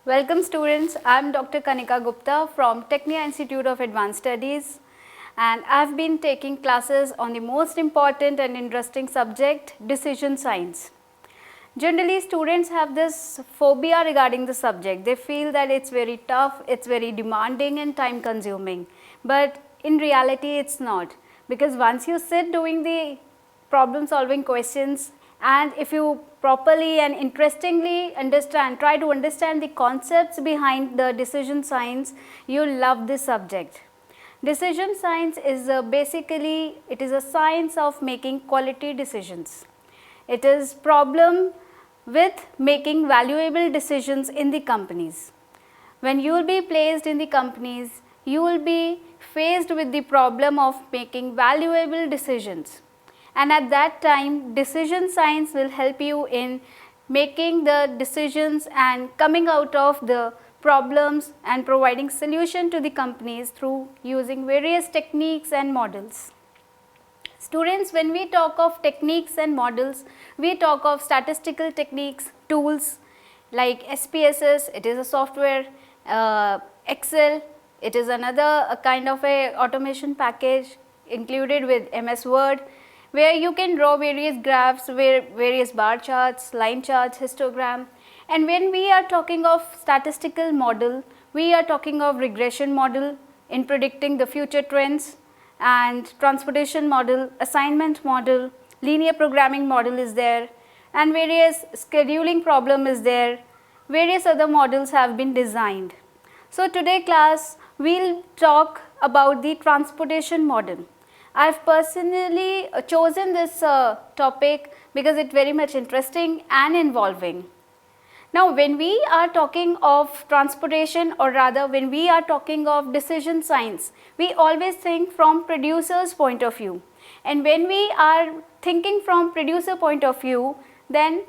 Welcome students, I am Dr. Kanika Gupta from Tecnia Institute of Advanced Studies, and I have been taking classes on the most important and interesting subject, decision science. Generally students have this phobia regarding the subject. They feel that it's very tough, it's very demanding and time consuming, but in reality it's not, because once you sit doing the problem solving questions, and if you properly and interestingly try to understand the concepts behind the decision science, you love this subject. Decision science is basically, it is a science of making quality decisions. It is problem with making valuable decisions in the companies. When you will be placed in the companies, you will be faced with the problem of making valuable decisions. And at that time, decision science will help you in making the decisions and coming out of the problems and providing solution to the companies through using various techniques and models. Students, when we talk of techniques and models, we talk of statistical techniques, tools like SPSS, it is a software, Excel, it is another kind of a automation package included with MS Word, where you can draw various graphs, various bar charts, line charts, histogram. And when we are talking of statistical model, we are talking of regression model in predicting the future trends, and transportation model, assignment model, linear programming model is there, and various scheduling problem is there, various other models have been designed. So today class, we will talk about the transportation model. I have personally chosen this topic because it is very much interesting and involving. Now when we are talking of transportation, or rather when we are talking of decision science, we always think from producer's point of view. And when we are thinking from producer point of view, then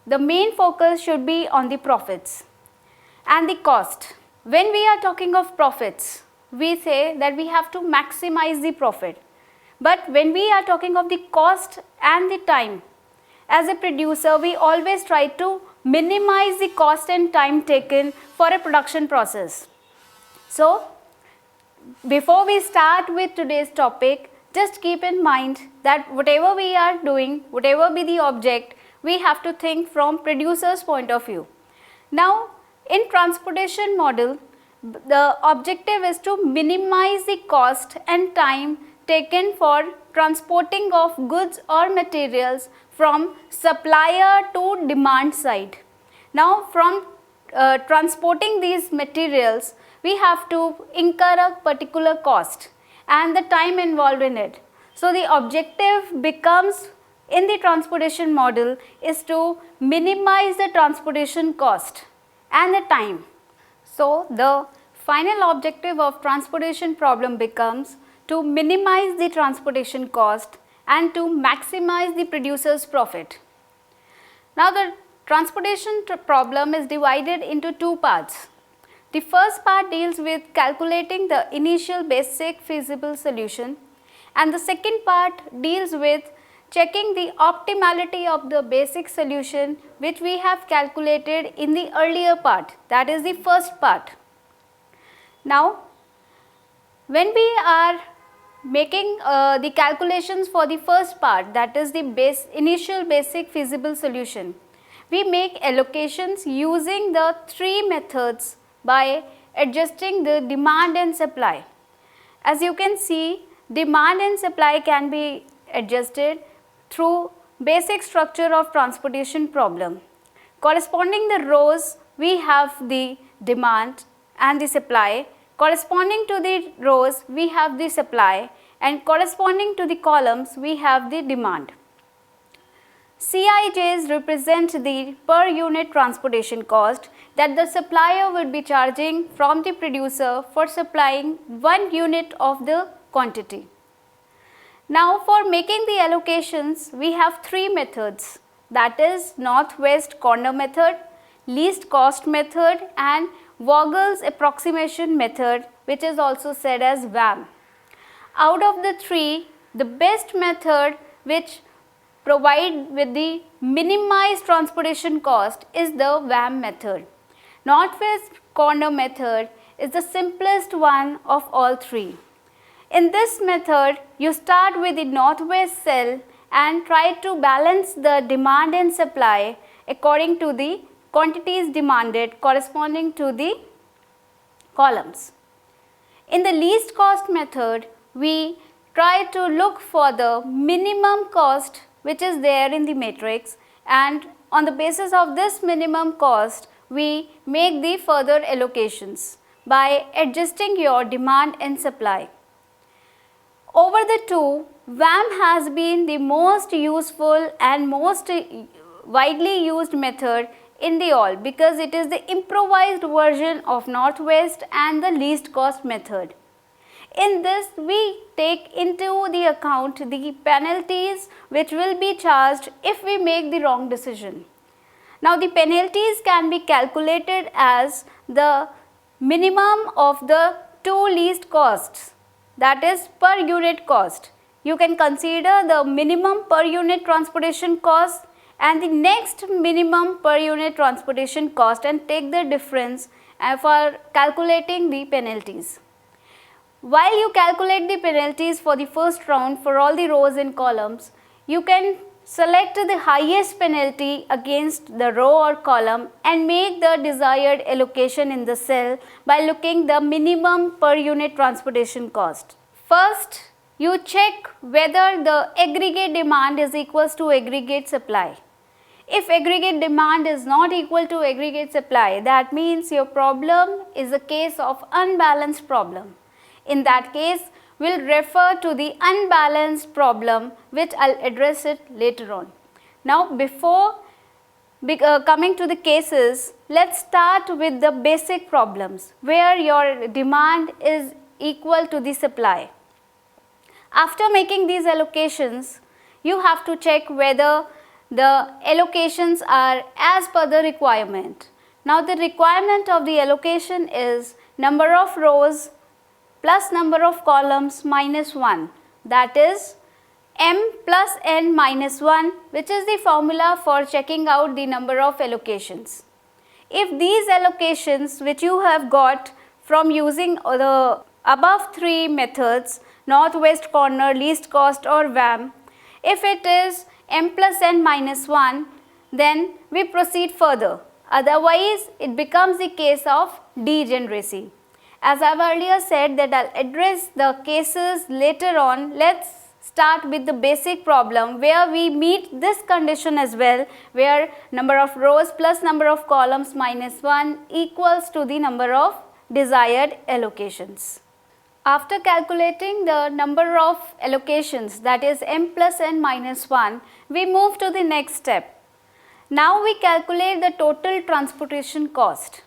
the main focus should be on the profits and the cost. When we are talking of profits, we say that we have to maximize the profit. But when we are talking of the cost and the time, as a producer, we always try to minimize the cost and time taken for a production process. So, before we start with today's topic, just keep in mind that whatever we are doing, whatever be the object, we have to think from producer's point of view. Now, in transportation model, the objective is to minimize the cost and time taken for transporting of goods or materials from supplier to demand side. Now from transporting these materials, we have to incur a particular cost and the time involved in it. So the objective becomes in the transportation model is to minimize the transportation cost and the time. So the final objective of transportation problem becomes to minimize the transportation cost and to maximize the producer's profit. Now the transportation problem is divided into two parts. The first part deals with calculating the initial basic feasible solution, and the second part deals with checking the optimality of the basic solution which we have calculated in the earlier part, that is the first part. Now when we are making the calculations for the first part, that is the initial basic feasible solution, we make allocations using the three methods by adjusting the demand and supply. As you can see, demand and supply can be adjusted through basic structure of transportation problem. Corresponding the rows, we have the demand and the supply. Corresponding to the rows, we have the supply, and corresponding to the columns, we have the demand. CIJs represent the per unit transportation cost that the supplier would be charging from the producer for supplying 1 unit of the quantity. Now for making the allocations, we have three methods, that is northwest corner method, least cost method, and Vogel's approximation method, which is also said as VAM. Out of the three, the best method which provide with the minimized transportation cost is the VAM method. Northwest corner method is the simplest one of all three. In this method, you start with the northwest cell and try to balance the demand and supply according to the quantities demanded corresponding to the columns. In the least cost method, we try to look for the minimum cost which is there in the matrix, and on the basis of this minimum cost, we make the further allocations by adjusting your demand and supply. Over the two, VAM has been the most useful and most widely used method in the all, because it is the improvised version of Northwest and the least cost method. In this, we take into the account the penalties which will be charged if we make the wrong decision. Now, the penalties can be calculated as the minimum of the two least costs, that is per unit cost. You can consider the minimum per unit transportation cost and the next minimum per unit transportation cost and take the difference for calculating the penalties. While you calculate the penalties for the first round for all the rows and columns, you can select the highest penalty against the row or column and make the desired allocation in the cell by looking the minimum per unit transportation cost. First, you check whether the aggregate demand is equals to aggregate supply. If aggregate demand is not equal to aggregate supply, that means your problem is a case of unbalanced problem. In that case, we will refer to the unbalanced problem, which I will address it later on. Now, before coming to the cases, let us start with the basic problems where your demand is equal to the supply. After making these allocations, you have to check whether the allocations are as per the requirement. Now, the requirement of the allocation is number of rows plus number of columns minus 1, that is m plus n minus 1, which is the formula for checking out the number of allocations. If these allocations which you have got from using the above three methods, northwest corner, least cost or VAM, if it is m plus n minus 1, then we proceed further. Otherwise, it becomes the case of degeneracy. As I have earlier said that I will address the cases later on, let us start with the basic problem where we meet this condition as well, where number of rows plus number of columns minus 1 equals to the number of desired allocations. After calculating the number of allocations, that is m plus n minus 1, we move to the next step. Now we calculate the total transportation cost,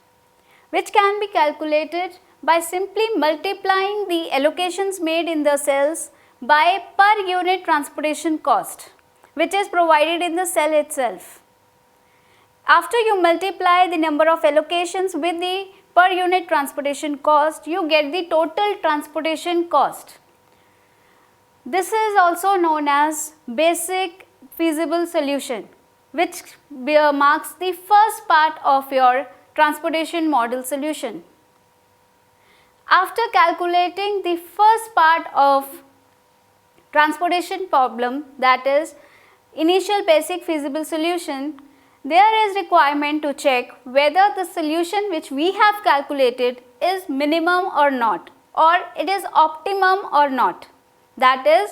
which can be calculated by simply multiplying the allocations made in the cells by per unit transportation cost, which is provided in the cell itself. After you multiply the number of allocations with the per unit transportation cost, you get the total transportation cost. This is also known as basic feasible solution, which marks the first part of your transportation model solution. After calculating the first part of transportation problem, that is initial basic feasible solution, there is requirement to check whether the solution which we have calculated is minimum or not, or it is optimum or not. That is,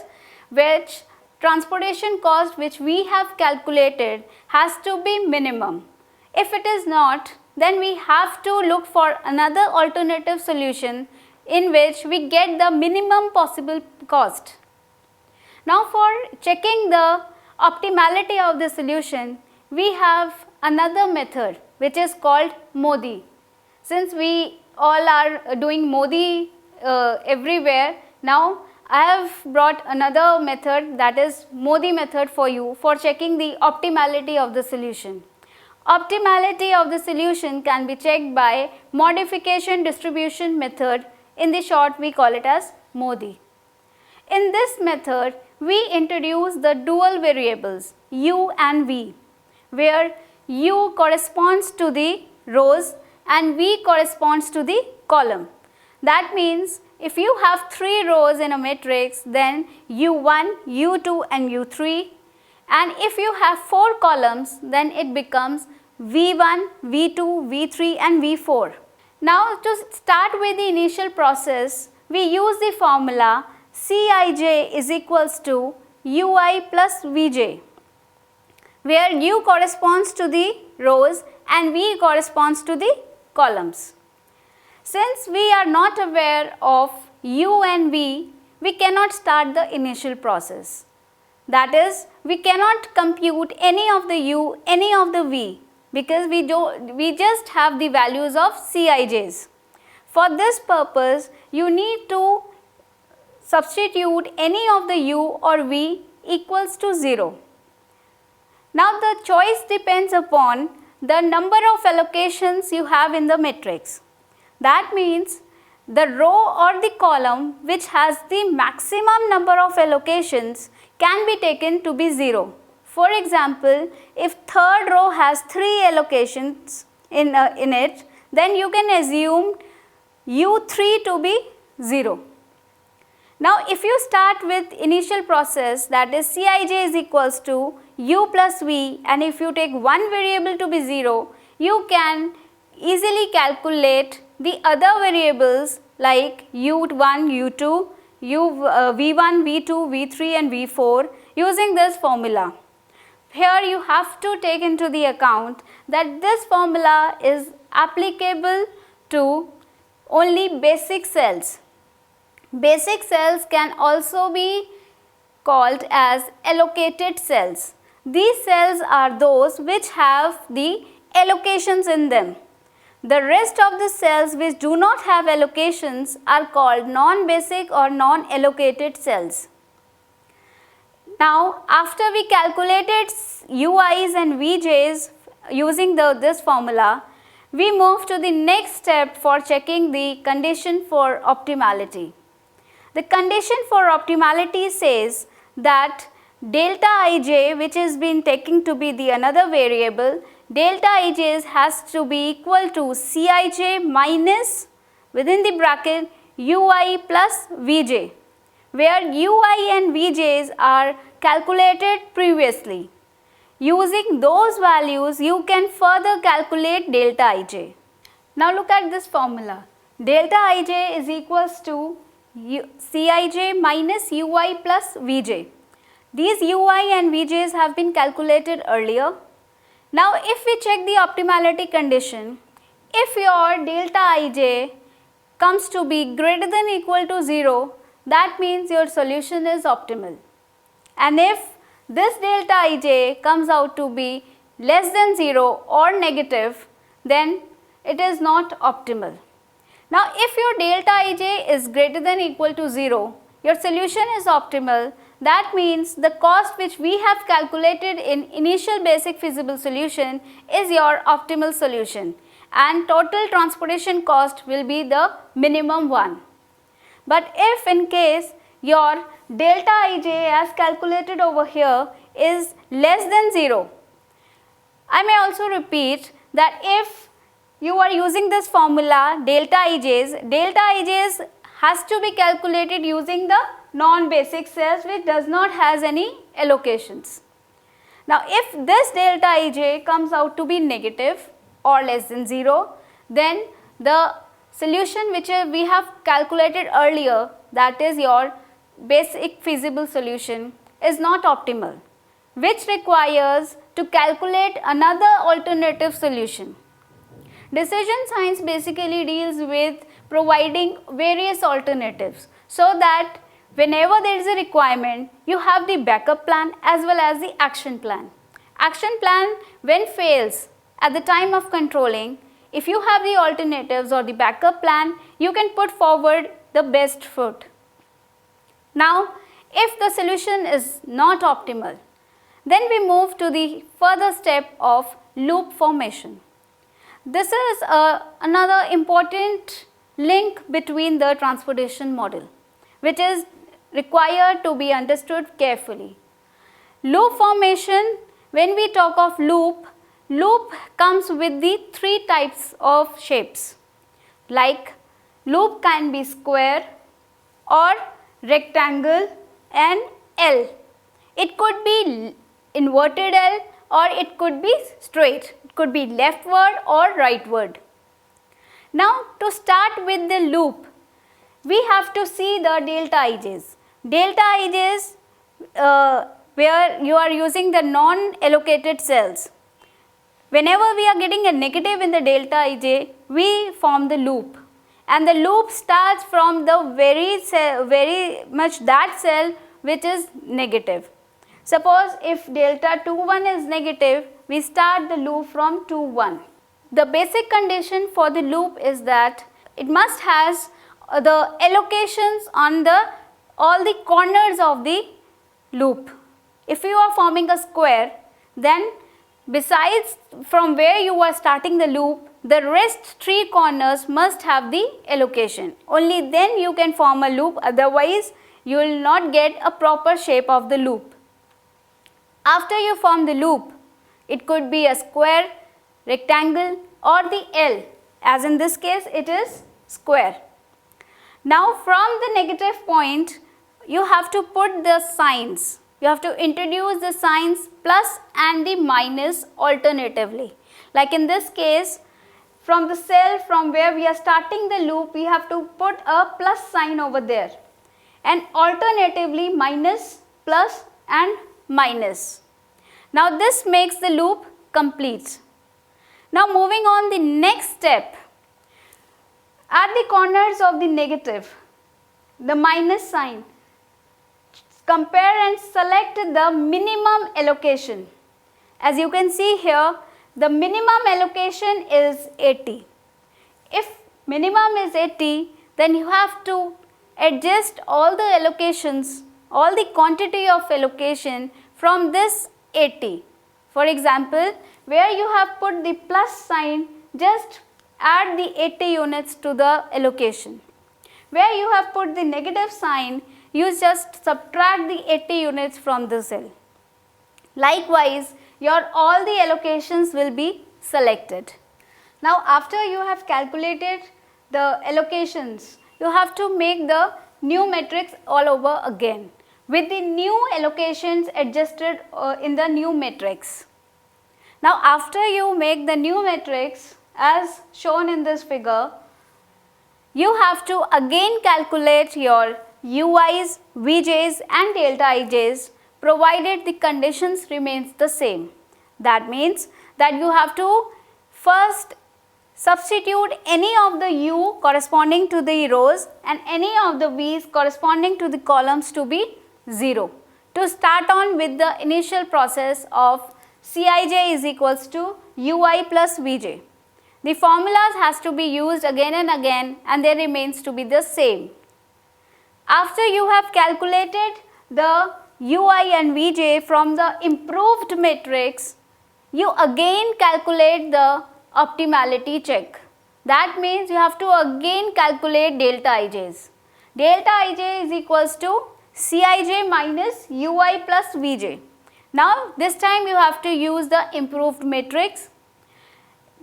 which transportation cost which we have calculated has to be minimum. If it is not, then we have to look for another alternative solution in which we get the minimum possible cost. Now, for checking the optimality of the solution, we have another method which is called MODI. Since we all are doing MODI everywhere, now I have brought another method, that is MODI method, for you for checking the optimality of the solution. Optimality of the solution can be checked by modification distribution method. In the short, we call it as MODI. In this method, we introduce the dual variables u and v, where u corresponds to the rows and V corresponds to the column. That means if you have 3 rows in a matrix, then U1, U2 and U3, and if you have 4 columns, then it becomes V1, V2, V3 and V4. Now to start with the initial process, we use the formula Cij is equals to Ui plus Vj, where U corresponds to the rows and V corresponds to the columns. Since we are not aware of U and V, we cannot start the initial process. That is, we cannot compute any of the U, any of the V, because we just have the values of Cij's. For this purpose, you need to substitute any of the U or V equals to 0. Now the choice depends upon the number of allocations you have in the matrix. That means the row or the column which has the maximum number of allocations can be taken to be 0. For example, if third row has 3 allocations in it, then you can assume U3 to be 0. Now if you start with initial process, that is Cij is equals to U plus V, and if you take one variable to be 0, you can easily calculate the other variables like U1, U2, V1, V2, V3 and V4 using this formula. Here you have to take into the account that this formula is applicable to only basic cells. Basic cells can also be called as allocated cells. These cells are those which have the allocations in them. The rest of the cells which do not have allocations are called non-basic or non-allocated cells. Now, after we calculated UIs and VJs using this formula, we move to the next step for checking the condition for optimality. The condition for optimality says that delta ij, which is been taken to be the another variable, delta ij has to be equal to Cij minus within the bracket Ui plus Vj, where Ui and Vj's are calculated previously. Using those values, you can further calculate delta ij. Now look at this formula. Delta ij is equals to Cij minus Ui plus Vj. These Ui and Vj's have been calculated earlier. Now if we check the optimality condition, if your delta ij comes to be greater than or equal to 0, that means your solution is optimal. And if this delta ij comes out to be less than 0 or negative, then it is not optimal. Now if your delta ij is greater than or equal to 0, your solution is optimal. That means the cost which we have calculated in initial basic feasible solution is your optimal solution, and total transportation cost will be the minimum one. But if in case your delta ij as calculated over here is less than 0, I may also repeat that if you are using this formula delta ij's has to be calculated using the non-basic cells which does not has any allocations. Now if this delta ij comes out to be negative or less than 0, then the solution which we have calculated earlier, that is your basic feasible solution, is not optimal, which requires to calculate another alternative solution. Decision science basically deals with providing various alternatives so that whenever there is a requirement, you have the backup plan as well as the action plan. Action plan, when fails at the time of controlling, if you have the alternatives or the backup plan, you can put forward the best foot. Now, if the solution is not optimal, then we move to the further step of loop formation. This is another important link between the transportation model, which is required to be understood carefully. Loop formation, when we talk of loop loop comes with the three types of shapes, like loop can be square or rectangle and L. It could be inverted L or it could be straight. It could be leftward or rightward. Now to start with the loop, we have to see the delta ij's. Delta ij's where you are using the non-allocated cells. Whenever we are getting a negative in the delta ij, we form the loop, and the loop starts from the very much that cell which is negative. Suppose if delta 21 is negative, we start the loop from 21. The basic condition for the loop is that it must has the allocations on all the corners of the loop. If you are forming a square, then besides from where you are starting the loop, the rest three corners must have the allocation. Only then you can form a loop, otherwise you will not get a proper shape of the loop. After you form the loop, it could be a square, rectangle or the L, as in this case it is square. Now from the negative point, you have to put the signs. You have to introduce the signs plus and the minus alternatively. Like in this case, from the cell from where we are starting the loop, we have to put a plus sign over there, and alternatively minus, plus and minus. Now this makes the loop complete. Now moving on the next step, at the corners of the negative, the minus sign, compare and select the minimum allocation. As you can see here, the minimum allocation is 80. If minimum is 80, then you have to adjust all the allocations, all the quantity of allocation from this 80. For example, where you have put the plus sign, just add the 80 units to the allocation. Where you have put the negative sign, you just subtract the 80 units from the cell. Likewise, all the allocations will be selected. Now after you have calculated the allocations, you have to make the new matrix all over again with the new allocations adjusted in the new matrix. Now after you make the new matrix as shown in this figure, you have to again calculate your UIs, VJs and delta IJs provided the conditions remains the same. That means that you have to first substitute any of the U corresponding to the rows and any of the V's corresponding to the columns to be 0 to start on with the initial process of Cij is equals to Ui plus Vj. The formulas has to be used again and again, and they remains to be the same. After you have calculated the Ui and Vj from the improved matrix, you again calculate the optimality check. That means you have to again calculate delta Ij's. Delta Ij is equals to Cij minus Ui plus Vj. Now this time you have to use the improved matrix.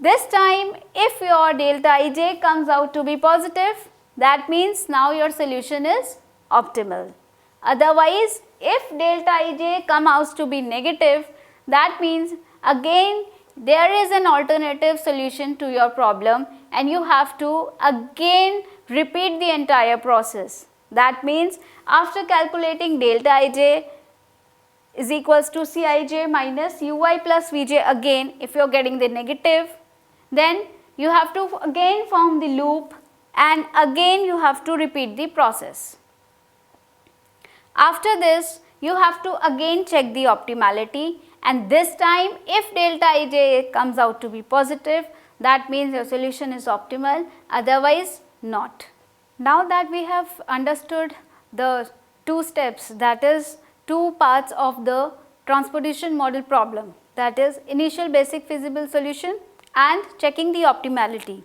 This time if your delta Ij comes out to be positive, that means now your solution is optimal. Otherwise, if delta Ij comes out to be negative, that means again there is an alternative solution to your problem and you have to again repeat the entire process. That means after calculating delta Ij is equals to Cij minus Ui plus Vj again, if you are getting the negative, then you have to again form the loop and again you have to repeat the process. After this, you have to again check the optimality, and this time if delta Ij comes out to be positive, that means your solution is optimal, otherwise not. Now that we have understood the two steps, that is two parts of the transportation model problem, that is initial basic feasible solution and checking the optimality.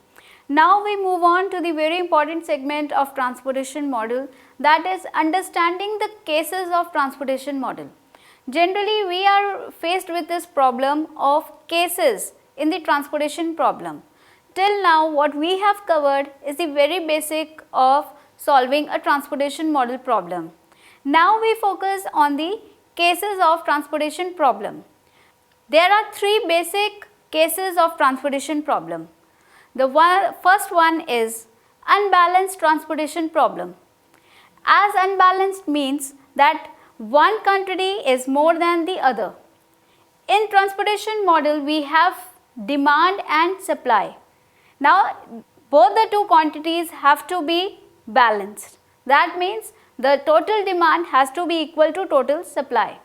Now we move on to the very important segment of transportation model, that is understanding the cases of transportation model. Generally we are faced with this problem of cases in the transportation problem. Till now what we have covered is the very basic of solving a transportation model problem. Now we focus on the cases of transportation problem. There are three basic cases of transportation problem. The first one is unbalanced transportation problem. As unbalanced means that one quantity is more than the other. In transportation model we have demand and supply. Now both the two quantities have to be balanced. That means the total demand has to be equal to total supply.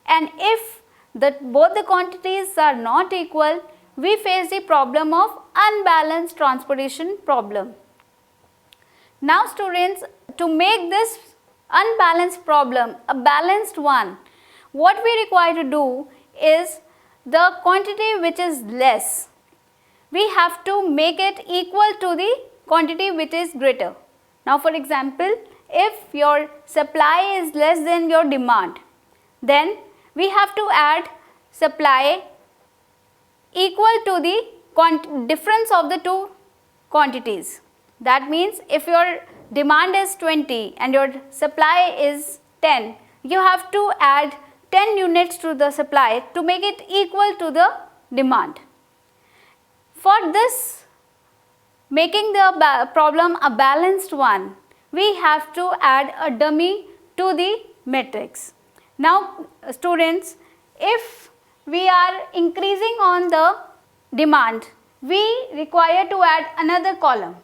And if both the quantities are not equal, we face the problem of unbalanced transportation problem. Now students, to make this unbalanced problem a balanced one, what we require to do is the quantity which is less, we have to make it equal to the quantity which is greater. Now for example, if your supply is less than your demand, then we have to add supply equal to the difference of the two quantities. That means if your demand is 20 and your supply is 10, you have to add 10 units to the supply to make it equal to the demand. For this, making the problem a balanced one, we have to add a dummy to the matrix. Now students, if we are increasing on the demand, we require to add another column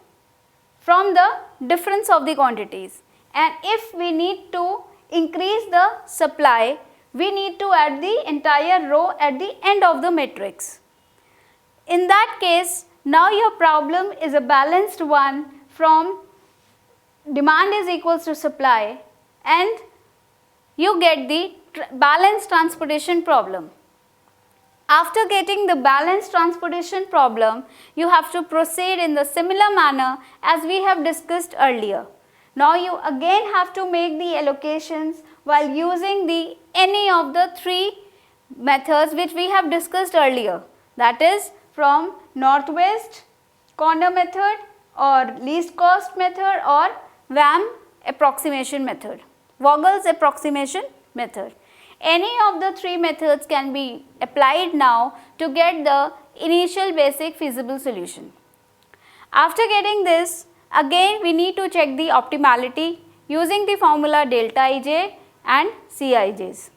from the difference of the quantities, and if we need to increase the supply, we need to add the entire row at the end of the matrix. In that case, now your problem is a balanced one from demand is equals to supply, and you get the balanced transportation problem. After getting the balanced transportation problem, you have to proceed in the similar manner as we have discussed earlier. Now you again have to make the allocations while using any of the three methods which we have discussed earlier. That is from northwest corner method or least cost method or VAM approximation method, Vogel's approximation method. Any of the three methods can be applied now to get the initial basic feasible solution. After getting this, again we need to check the optimality using the formula delta Ij andCijs.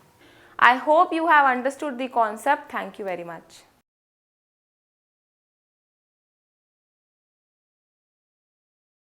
I hope you have understood the concept. Thank you very much.